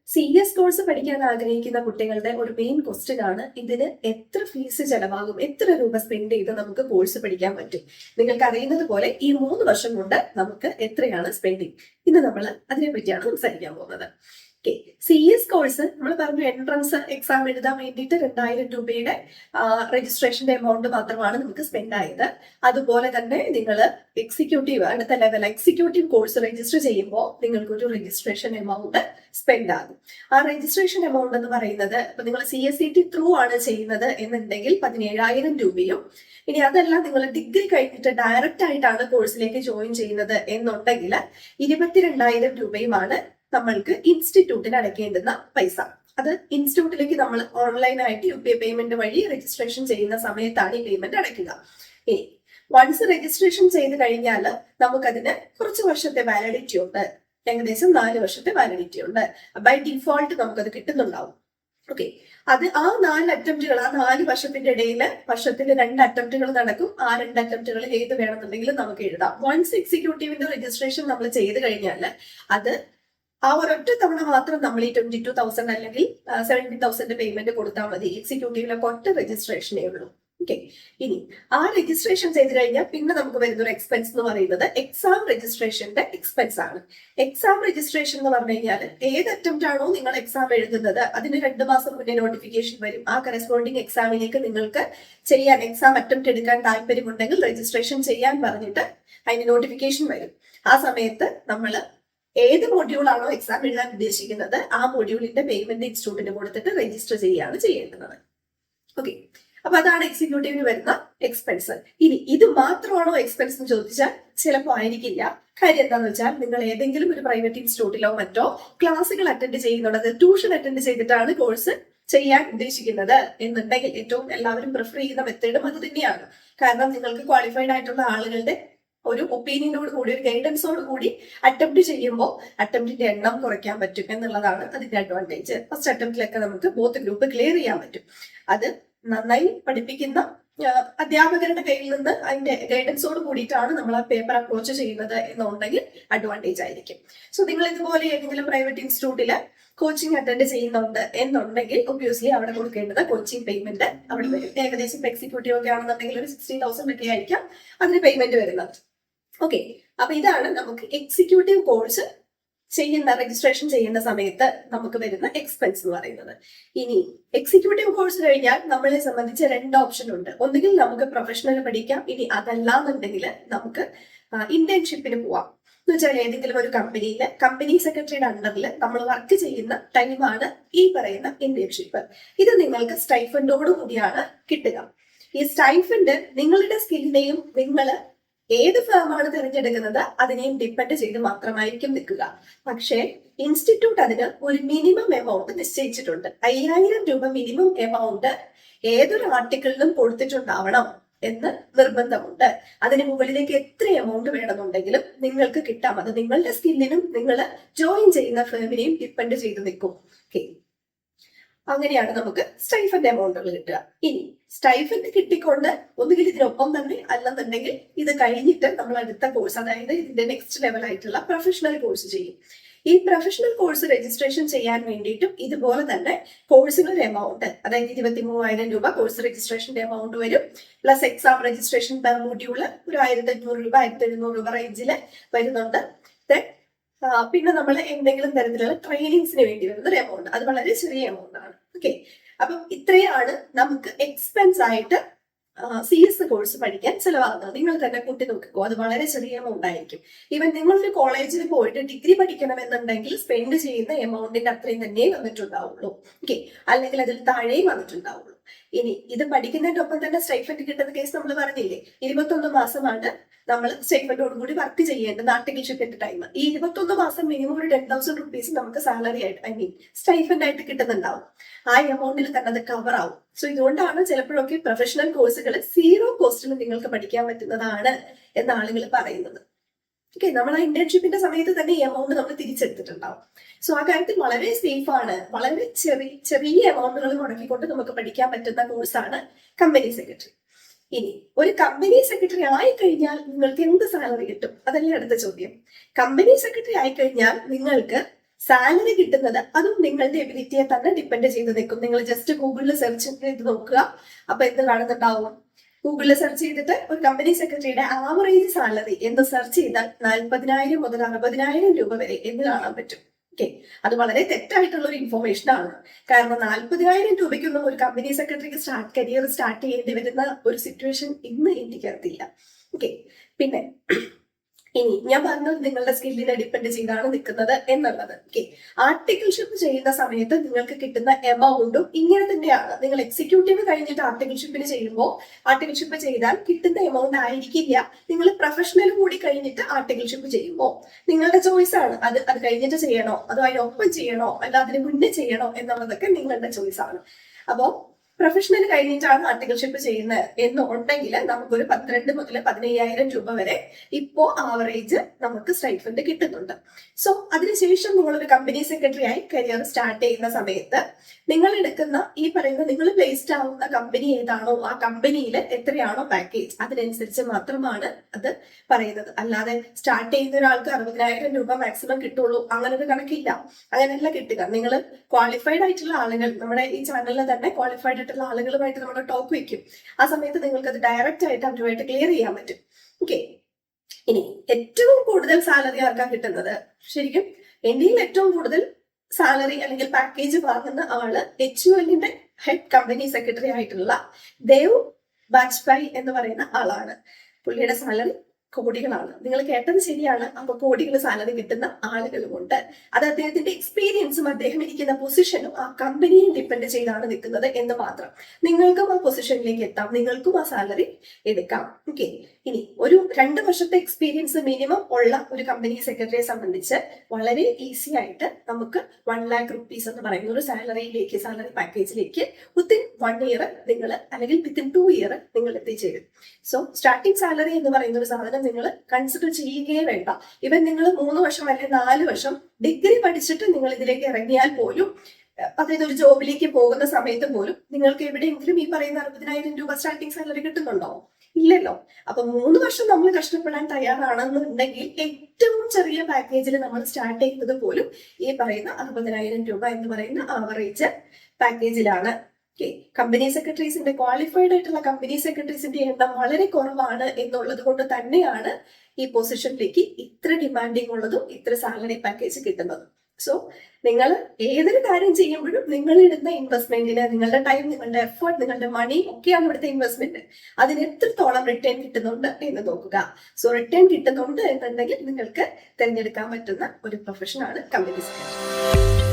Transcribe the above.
CS course പഠിക്കാൻ ആഗ്രഹിക്കുന്ന കുട്ടികളുടെ ഒരു മെയിൻ ക്വസ്റ്റ്യൻ ആണ് ഇതിന് എത്ര ഫീസ് ചെലവാകും, എത്ര രൂപ സ്പെൻഡ് ചെയ്ത് നമുക്ക് കോഴ്സ് പഠിക്കാൻ പറ്റും. നിങ്ങൾക്ക് അറിയുന്നത് പോലെ ഈ 3 വർഷം കൊണ്ട് നമുക്ക് എത്രയാണ് സ്പെൻഡിങ്. ഇന്ന് നമ്മൾ അതിനെ പറ്റിയാണ് സംസാരിക്കാൻ പോകുന്നത്. CS കോഴ്സ് നമ്മൾ പറഞ്ഞു, എൻട്രൻസ് എക്സാം എഴുതാൻ വേണ്ടിയിട്ട് 2000 രൂപയുടെ രജിസ്ട്രേഷന്റെ എമൗണ്ട് മാത്രമാണ് നമുക്ക് സ്പെൻഡ് ആയത്. അതുപോലെ തന്നെ നിങ്ങൾ എക്സിക്യൂട്ടീവ് അടുത്ത ലെവൽ എക്സിക്യൂട്ടീവ് കോഴ്സ് രജിസ്റ്റർ ചെയ്യുമ്പോൾ നിങ്ങൾക്ക് ഒരു രജിസ്ട്രേഷൻ എമൗണ്ട് സ്പെൻഡ് ആകും. ആ രജിസ്ട്രേഷൻ എമൗണ്ട് എന്ന് പറയുന്നത് ഇപ്പൊ നിങ്ങൾ CSET ത്രൂ ആണ് ചെയ്യുന്നത് എന്നുണ്ടെങ്കിൽ 17,000 രൂപയും, ഇനി അതല്ല നിങ്ങൾ ഡിഗ്രി കഴിഞ്ഞിട്ട് ഡയറക്റ്റ് ആയിട്ടാണ് കോഴ്സിലേക്ക് ജോയിൻ ചെയ്യുന്നത് എന്നുണ്ടെങ്കിൽ 22,000 രൂപയുമാണ് നമ്മൾക്ക് ഇൻസ്റ്റിറ്റ്യൂട്ടിന് അടയ്ക്കേണ്ടുന്ന പൈസ. അത് ഇൻസ്റ്റിറ്റ്യൂട്ടിലേക്ക് നമ്മൾ ഓൺലൈനായിട്ട് UPI പേയ്മെന്റ് വഴി രജിസ്ട്രേഷൻ ചെയ്യുന്ന സമയത്താണ് ഈ പേയ്മെന്റ് അടയ്ക്കുക. ഇനി വൺസ് രജിസ്ട്രേഷൻ ചെയ്ത് കഴിഞ്ഞാൽ നമുക്കതിന് കുറച്ച് വർഷത്തെ വാലിഡിറ്റി ഉണ്ട്, ഏകദേശം 4 വർഷത്തെ വാലിഡിറ്റി ഉണ്ട്. ബൈ ഡിഫോൾട്ട് നമുക്കത് കിട്ടുന്നുണ്ടാവും. ഓക്കെ, അത് ആ 4 അറ്റംപ്റ്റുകൾ, ആ 4 വർഷത്തിന്റെ ഇടയിൽ വർഷത്തിൽ 2 അറ്റംപ്റ്റുകൾ നടക്കും. ആ 2 അറ്റംപ്റ്റുകളിൽ ഏത് വേണമെന്നുണ്ടെങ്കിലും നമുക്ക് എഴുതാം. വൺസ് എക്സിക്യൂട്ടീവിന്റെ രജിസ്ട്രേഷൻ നമ്മൾ ചെയ്ത് കഴിഞ്ഞാൽ അത് ആ ഒരൊറ്റ തവണ മാത്രം നമ്മൾ ഈ 22,000 അല്ലെങ്കിൽ 70,000 പേയ്മെന്റ് കൊടുത്താൽ മതി. എക്സിക്യൂട്ടീവിലെ ഒറ്റ രജിസ്ട്രേഷനേ ഉള്ളൂ. ഓക്കെ, ഇനി ആ രജിസ്ട്രേഷൻ ചെയ്ത് കഴിഞ്ഞാൽ പിന്നെ നമുക്ക് വരുന്ന ഒരു എക്സ്പെൻസ് എന്ന് പറയുന്നത് എക്സാം രജിസ്ട്രേഷന്റെ എക്സ്പെൻസ് ആണ്. എക്സാം രജിസ്ട്രേഷൻ എന്ന് പറഞ്ഞു കഴിഞ്ഞാൽ ഏത് അറ്റംപ്റ്റ് ആണോ നിങ്ങൾ എക്സാം എഴുതുന്നത് അതിന് 2 മാസം മുന്നേ നോട്ടിഫിക്കേഷൻ വരും. ആ കറസ്പോണ്ടിങ് എക്സാമിലേക്ക് നിങ്ങൾക്ക് ചെയ്യാൻ എക്സാം അറ്റംപ്റ്റ് എടുക്കാൻ താല്പര്യമുണ്ടെങ്കിൽ രജിസ്ട്രേഷൻ ചെയ്യാൻ പറഞ്ഞിട്ട് അതിന് നോട്ടിഫിക്കേഷൻ വരും. ആ സമയത്ത് നമ്മൾ ഏത് മൊഡ്യൂളാണോ എക്സാം എഴുതാൻ ഉദ്ദേശിക്കുന്നത് ആ മൊഡ്യൂളിന്റെ പേയ്മെന്റ് ഇൻസ്റ്റിറ്റ്യൂട്ടിന് കൊടുത്തിട്ട് രജിസ്റ്റർ ചെയ്യുകയാണ് ചെയ്യേണ്ടത്. ഓക്കെ, അപ്പൊ അതാണ് എക്സിക്യൂട്ടീവിന് വരുന്ന എക്സ്പെൻസ്. ഇനി ഇത് മാത്രമാണോ എക്സ്പെൻസ് എന്ന് ചോദിച്ചാൽ ചിലപ്പോൾ ആയിരിക്കില്ല. കാര്യം എന്താണെന്ന് വെച്ചാൽ നിങ്ങൾ ഏതെങ്കിലും ഒരു പ്രൈവറ്റ് ഇൻസ്റ്റിറ്റ്യൂട്ടിലോ മറ്റോ ക്ലാസ്സുകൾ അറ്റൻഡ് ചെയ്യുന്നുള്ളത്, ട്യൂഷൻ അറ്റൻഡ് ചെയ്തിട്ടാണ് കോഴ്സ് ചെയ്യാൻ ഉദ്ദേശിക്കുന്നത് എന്നുണ്ടെങ്കിൽ ഏറ്റവും എല്ലാവരും പ്രിഫർ ചെയ്യുന്ന മെത്തേഡും അത് തന്നെയാണ്. കാരണം നിങ്ങൾക്ക് ക്വാളിഫൈഡ് ആയിട്ടുള്ള ആളുകളുടെ ഒരു ഒപ്പീനിയനോട് കൂടി, ഒരു ഗൈഡൻസോട് കൂടി അറ്റംപ്റ്റ് ചെയ്യുമ്പോൾ അറ്റംപ്റ്റിന്റെ എണ്ണം കുറയ്ക്കാൻ പറ്റും എന്നുള്ളതാണ് അതിന്റെ അഡ്വാൻറ്റേജ്. ഫസ്റ്റ് അറ്റംപ്റ്റിലൊക്കെ നമുക്ക് ബോത്ത് ഗ്രൂപ്പ് ക്ലിയർ ചെയ്യാൻ പറ്റും. അത് നന്നായി പഠിപ്പിക്കുന്ന അധ്യാപകരുടെ കയ്യിൽ നിന്ന് അതിന്റെ ഗൈഡൻസോട് കൂടിയിട്ടാണ് നമ്മൾ ആ പേപ്പർ അപ്രോച്ച് ചെയ്യുന്നത് എന്നുണ്ടെങ്കിൽ അഡ്വാൻറ്റേജ് ആയിരിക്കും. സോ നിങ്ങൾ ഇതുപോലെ ഏതെങ്കിലും പ്രൈവറ്റ് ഇൻസ്റ്റിറ്റ്യൂട്ടില് കോച്ചിങ് അറ്റൻഡ് ചെയ്യുന്നുണ്ട് എന്നുണ്ടെങ്കിൽ ഒബ്വിയസ്ലി അവിടെ കൊടുക്കേണ്ടത് കോച്ചിങ് പേയ്മെന്റ് അവിടെ വരും. ഏകദേശം എക്സിക്യൂട്ടീവ് ഒക്കെ ആണെന്നുണ്ടെങ്കിൽ ഒരു 60,000 ഒക്കെ ആയിരിക്കാം അതിന് പേയ്മെന്റ് വരുന്നത്. ഓക്കെ, അപ്പൊ ഇതാണ് നമുക്ക് എക്സിക്യൂട്ടീവ് കോഴ്സ് ചെയ്യുന്ന രജിസ്ട്രേഷൻ ചെയ്യുന്ന സമയത്ത് നമുക്ക് വരുന്ന എക്സ്പെൻസ് എന്ന് പറയുന്നത്. ഇനി എക്സിക്യൂട്ടീവ് കോഴ്സ് കഴിഞ്ഞാൽ നമ്മളെ സംബന്ധിച്ച് 2 ഓപ്ഷൻ ഉണ്ട്. ഒന്നുകിൽ നമുക്ക് പ്രൊഫഷണൽ പഠിക്കാം, ഇനി അതല്ലാന്നുണ്ടെങ്കിൽ നമുക്ക് ഇന്റേൺഷിപ്പിന് പോവാം. എന്ന് വെച്ചാൽ ഏതെങ്കിലും ഒരു കമ്പനിയില് കമ്പനി സെക്രട്ടറിയുടെ അണ്ടറിൽ നമ്മൾ വർക്ക് ചെയ്യുന്ന ടൈമാണ് ഈ പറയുന്ന ഇന്റേൺഷിപ്പ്. ഇത് നിങ്ങൾക്ക് സ്റ്റൈഫൻഡോട് കൂടിയാണ് കിട്ടുക. ഈ സ്റ്റൈഫൻഡ് നിങ്ങളുടെ സ്കില്ലിനെയും നിങ്ങൾ ഏത് ഫേമാണ് തിരഞ്ഞെടുക്കുന്നത് അതിനെയും ഡിപ്പെൻഡ് ചെയ്ത് മാത്രമായിരിക്കും നിൽക്കുക. പക്ഷേ ഇൻസ്റ്റിറ്റ്യൂട്ട് അതിന് ഒരു മിനിമം എമൗണ്ട് നിശ്ചയിച്ചിട്ടുണ്ട്. 5,000 രൂപ മിനിമം എമൗണ്ട് ഏതൊരു ആർട്ടിക്കിളിലും കൊടുത്തിട്ടുണ്ടാവണം എന്ന് നിർബന്ധമുണ്ട്. അതിന് മുകളിലേക്ക് എത്ര എമൗണ്ട് വേണമെന്നുണ്ടെങ്കിലും നിങ്ങൾക്ക് കിട്ടാം. അത് നിങ്ങളുടെ സ്കില്ലിനും നിങ്ങൾ ജോയിൻ ചെയ്യുന്ന ഫേമിനെയും ഡിപ്പെൻഡ് ചെയ്ത് നിൽക്കും. ഓക്കെ, അങ്ങനെയാണ് നമുക്ക് സ്റ്റൈഫൻഡ് എമൗണ്ടുകൾ കിട്ടുക. ഇനി സ്റ്റൈഫൻഡ് കിട്ടിക്കൊണ്ട് ഒന്നുകിൽ ഇതിനൊപ്പം തന്നെ അല്ലെന്നുണ്ടെങ്കിൽ ഇത് കഴിഞ്ഞിട്ട് നമ്മൾ അടുത്ത കോഴ്സ്, അതായത് ഇതിന്റെ നെക്സ്റ്റ് ലെവൽ ആയിട്ടുള്ള പ്രൊഫഷണൽ കോഴ്സ് ചെയ്യും. ഈ പ്രൊഫഷണൽ കോഴ്സ് രജിസ്ട്രേഷൻ ചെയ്യാൻ വേണ്ടിയിട്ടും ഇതുപോലെ തന്നെ കോഴ്സിനൊരു എമൗണ്ട്, അതായത് 23,000 രൂപ കോഴ്സ് രജിസ്ട്രേഷന്റെ എമൗണ്ട് വരും. Plus exam registration per module ഒരു 1,500 രൂപ 1,700 രൂപ റേഞ്ചിൽ വരുന്നുണ്ട്. പിന്നെ നമ്മൾ എന്തെങ്കിലും തരത്തിലുള്ള ട്രെയിനിങ്സിന് വേണ്ടി വരുന്ന ഒരു എമൗണ്ട്, അത് വളരെ ചെറിയ എമൗണ്ട് ആണ്. ഓക്കെ, അപ്പം ഇത്രയാണ് നമുക്ക് എക്സ്പെൻസ് ആയിട്ട് CS കോഴ്സ് പഠിക്കാൻ ചെലവാകുന്നത്. നിങ്ങൾ തന്നെ കൂട്ടി നോക്കിക്കോ, അത് വളരെ ചെറിയ എമൗണ്ട് ആയിരിക്കും. ഈവൻ നിങ്ങളൊരു കോളേജിൽ പോയിട്ട് ഡിഗ്രി പഠിക്കണമെന്നുണ്ടെങ്കിൽ സ്പെൻഡ് ചെയ്യുന്ന എമൗണ്ടിന്റെ അത്രയും തന്നെ വന്നിട്ടുണ്ടാവുള്ളൂ. ഓക്കെ, അല്ലെങ്കിൽ അതിൽ താഴെയും വന്നിട്ടുണ്ടാവുള്ളൂ. ഇനി ഇത് പഠിക്കുന്നതിന്റെ ഒപ്പം തന്നെ സ്റ്റൈഫൻഡ് കിട്ടുന്ന കേസ് നമ്മൾ പറഞ്ഞില്ലേ, 21 മാസമാണ് നമ്മൾ സ്റ്റൈഫൻഡോട് കൂടി വർക്ക് ചെയ്യേണ്ടത് ആർട്ടിക്കിൾഷിപ്പിന്റെ ടൈം. ഈ 21 മാസം മിനിമം ഒരു 10,000 റുപ്പീസ് നമുക്ക് സാലറി ആയിട്ട് സ്റ്റൈഫൻഡ് ആയിട്ട് കിട്ടുന്നുണ്ടാവും. ആ എമൗണ്ടിൽ തന്നെ അത് കവർ ആവും. സോ ഇതുകൊണ്ടാണ് ചിലപ്പോഴൊക്കെ പ്രൊഫഷണൽ കോഴ്സുകൾ 0 കോസ്റ്റിൽ നിങ്ങൾക്ക് പഠിക്കാൻ പറ്റുന്നതാണ് എന്ന് ആളുകൾ പറയുന്നത്. ഓക്കെ, നമ്മൾ ആ ഇന്റേൺഷിപ്പിന്റെ സമയത്ത് തന്നെ ഈ എമൗണ്ട് നമ്മൾ തിരിച്ചെടുത്തിട്ടുണ്ടാവും. സോ ആ കാര്യത്തിൽ വളരെ സേഫ് ആണ്. വളരെ ചെറിയ എമൗണ്ടുകൾ മുടക്കിക്കൊണ്ട് നമുക്ക് പഠിക്കാൻ പറ്റുന്ന കോഴ്സാണ് കമ്പനി സെക്രട്ടറി. ഇനി ഒരു കമ്പനി സെക്രട്ടറി ആയിക്കഴിഞ്ഞാൽ നിങ്ങൾക്ക് എന്ത് സാലറി കിട്ടും? അതല്ലേ അടുത്ത ചോദ്യം. കമ്പനി സെക്രട്ടറി ആയിക്കഴിഞ്ഞാൽ നിങ്ങൾക്ക് സാലറി കിട്ടുന്നത് അതും നിങ്ങളുടെ എബിലിറ്റിയെ തന്നെ ഡിപ്പെൻഡ് ചെയ്ത് നിൽക്കും. നിങ്ങൾ ജസ്റ്റ് ഗൂഗിളിൽ സെർച്ച് ചെയ്ത് നോക്കുക. അപ്പൊ എന്ത് കാണുന്നുണ്ടാവും? ഗൂഗിളിൽ സെർച്ച് ചെയ്തിട്ട് ഒരു കമ്പനി സെക്രട്ടറിയുടെ ആവറേജ് സാലറി എന്ന് സെർച്ച് ചെയ്താൽ 40,000 മുതൽ 60,000 രൂപ വരെ എന്ന് കാണാൻ പറ്റും. ഓക്കെ, അത് വളരെ തെറ്റായിട്ടുള്ള ഒരു ഇൻഫോർമേഷൻ ആണ്. കാരണം 40,000 രൂപയ്ക്കൊന്നും ഒരു കമ്പനി സെക്രട്ടറിക്ക് കരിയർ സ്റ്റാർട്ട് ചെയ്യേണ്ടി വരുന്ന ഒരു സിറ്റുവേഷൻ ഇന്ന് ഇന്ത്യക്കകത്തില്ല. ഓക്കെ, പിന്നെ ഇനി ഞാൻ പറഞ്ഞത് നിങ്ങളുടെ സ്കില്ലിനെ ഡിപ്പെൻഡ് ചെയ്താണ് നിൽക്കുന്നത് എന്നുള്ളത്. ഓക്കെ, ആർട്ടിക്കിൾഷിപ്പ് ചെയ്യുന്ന സമയത്ത് നിങ്ങൾക്ക് കിട്ടുന്ന എമൗണ്ടും ഇങ്ങനെ തന്നെയാണ്. നിങ്ങൾ എക്സിക്യൂട്ടീവ് കഴിഞ്ഞിട്ട് ആർട്ടിക്കിൾഷിപ്പിന് ചെയ്യുമ്പോൾ ആർട്ടിക്കിൾഷിപ്പ് ചെയ്താൽ കിട്ടുന്ന എമൗണ്ട് ആയിരിക്കില്ല നിങ്ങൾ പ്രൊഫഷണൽ കൂടി കഴിഞ്ഞിട്ട് ആർട്ടിക്കിൾഷിപ്പ് ചെയ്യുമ്പോൾ. നിങ്ങളുടെ ചോയ്സ് ആണ്. അത് കഴിഞ്ഞിട്ട് ചെയ്യണോ അതോ അതിനൊപ്പം ചെയ്യണോ അല്ല അതിന് മുന്നേ ചെയ്യണോ എന്നുള്ളതൊക്കെ നിങ്ങളുടെ ചോയ്സ് ആണ്. അപ്പോൾ പ്രൊഫഷണൽ കഴിഞ്ഞിട്ടാണ് ആർട്ടിക്കിൾഷിപ്പ് ചെയ്യുന്നത് എന്നുണ്ടെങ്കിൽ നമുക്കൊരു 12 മുതൽ 15,000 രൂപ വരെ ഇപ്പോ ആവറേജ് നമുക്ക് സ്റ്റൈഫൻഡ് കിട്ടുന്നുണ്ട്. സോ അതിനുശേഷം നിങ്ങളൊരു കമ്പനി സെക്രട്ടറി ആയി കരിയർ സ്റ്റാർട്ട് ചെയ്യുന്ന സമയത്ത് നിങ്ങൾ എടുക്കുന്ന ഈ പറയുന്ന നിങ്ങൾ പ്ലേസ്ഡ് ആവുന്ന കമ്പനി ഏതാണോ ആ കമ്പനിയിൽ എത്രയാണോ പാക്കേജ് അതിനനുസരിച്ച് മാത്രമാണ് അത് പറയുന്നത്. അല്ലാതെ സ്റ്റാർട്ട് ചെയ്യുന്ന ഒരാൾക്ക് 60,000 രൂപ മാക്സിമം കിട്ടുള്ളൂ അങ്ങനെ ഒരു കണക്കില്ല. അങ്ങനെയല്ല കിട്ടുക. നിങ്ങൾ ക്വാളിഫൈഡ് ആയിട്ടുള്ള ആളുകൾ, നമ്മുടെ ഈ ചാനലിൽ തന്നെ ക്വാളിഫൈഡ് ആയിട്ടുള്ള ആളുകളുമായിട്ട് നമ്മൾ ടോക്ക് വയ്ക്കും. ആ സമയത്ത് നിങ്ങൾക്ക് അത് ഡയറക്റ്റ് ആയിട്ട് അവരുമായിട്ട് ക്ലിയർ ചെയ്യാൻ പറ്റും. ഓക്കെ, ഇനി ഏറ്റവും കൂടുതൽ സാലറി ആർക്കാണ് കിട്ടുന്നത്? ശരിക്കും ഇന്ത്യയിൽ ഏറ്റവും കൂടുതൽ സാലറി അല്ലെങ്കിൽ പാക്കേജ് വാങ്ങുന്ന ആള് HULന്റെ ഹെഡ് കമ്പനി സെക്രട്ടറി ആയിട്ടുള്ള ദേവ് ബാജ്പായ് എന്ന് പറയുന്ന ആളാണ്. പുള്ളിയുടെ സാലറി കോടികളാണ്. നിങ്ങൾ കേട്ടത് ശരിയാണ്. അപ്പൊ കോടികൾ സാലറി കിട്ടുന്ന ആളുകളുമുണ്ട്. അത് അദ്ദേഹത്തിന്റെ എക്സ്പീരിയൻസും അദ്ദേഹം ഇരിക്കുന്ന പൊസിഷനും ആ കമ്പനിയെ ഡിപ്പെൻഡ് ചെയ്താണ് നിൽക്കുന്നത് എന്ന് മാത്രം. നിങ്ങൾക്കും ആ പൊസിഷനിലേക്ക് എത്താം, നിങ്ങൾക്കും ആ സാലറി എടുക്കാം. ഓക്കെ, ഇനി ഒരു 2 വർഷത്തെ എക്സ്പീരിയൻസ് മിനിമം ഉള്ള ഒരു കമ്പനി സെക്രട്ടറിയെ സംബന്ധിച്ച് വളരെ ഈസി ആയിട്ട് നമുക്ക് 1 lakh rupees എന്ന് പറയുന്ന ഒരു സാലറി പാക്കേജിലേക്ക് വിത്തിൻ 1 year നിങ്ങൾ അല്ലെങ്കിൽ വിത്തിൻ 2 year നിങ്ങൾ എത്തിച്ചേരും. സോ സ്റ്റാർട്ടിംഗ് സാലറി എന്ന് പറയുന്ന ഒരു സാധനം നിങ്ങൾ കൺസിഡർ ചെയ്യുകയേ വേണ്ട. ഇവൻ നിങ്ങൾ 3 വർഷം അല്ലെങ്കിൽ 4 വർഷം ഡിഗ്രി പഠിച്ചിട്ട് നിങ്ങൾ ഇതിലേക്ക് ഇറങ്ങിയാൽ പോലും, അതായത് ഒരു ജോബിലേക്ക് പോകുന്ന സമയത്ത് പോലും നിങ്ങൾക്ക് എവിടെയെങ്കിലും ഈ പറയുന്ന 60,000 രൂപ സ്റ്റാർട്ടിംഗ് സാലറി കിട്ടുന്നുണ്ടോ? ഇല്ലല്ലോ. അപ്പൊ 3 വർഷം നമ്മൾ കഷ്ടപ്പെടാൻ തയ്യാറാണെന്നുണ്ടെങ്കിൽ ഏറ്റവും ചെറിയ പാക്കേജിൽ നമ്മൾ സ്റ്റാർട്ട് ചെയ്യുന്നത് പോലും ഈ പറയുന്ന 60,000 രൂപ എന്ന് പറയുന്ന ആവറേജ് പാക്കേജിലാണ്. ഓക്കെ, കമ്പനി സെക്രട്ടറീസിന്റെ ക്വാളിഫൈഡ് ആയിട്ടുള്ള കമ്പനി സെക്രട്ടറീസിന്റെ എണ്ണം വളരെ കുറവാണ് എന്നുള്ളത് കൊണ്ട് തന്നെയാണ് ഈ പൊസിഷനിലേക്ക് ഇത്ര ഡിമാൻഡിങ് ഉള്ളതും ഇത്ര സാലറി പാക്കേജ് കിട്ടുന്നതും. സോ നിങ്ങൾ ഏതൊരു കാര്യം ചെയ്യുമ്പോഴും നിങ്ങൾ ഇടുന്ന ഇൻവെസ്റ്റ്മെന്റിന് നിങ്ങളുടെ ടൈം, നിങ്ങളുടെ എഫേർട്ട്, നിങ്ങളുടെ മണി ഒക്കെയാണ് ഇവിടുത്തെ ഇൻവെസ്റ്റ്മെന്റ്. അതിന് എത്രത്തോളം റിട്ടേൺ കിട്ടുന്നുണ്ട് എന്ന് നോക്കുക. സോ റിട്ടേൺ കിട്ടുന്നുണ്ട് എന്നുണ്ടെങ്കിൽ നിങ്ങൾക്ക് തിരഞ്ഞെടുക്കാൻ പറ്റുന്ന ഒരു പ്രൊഫഷനാണ് കമ്പനി സെക്രട്ടറി.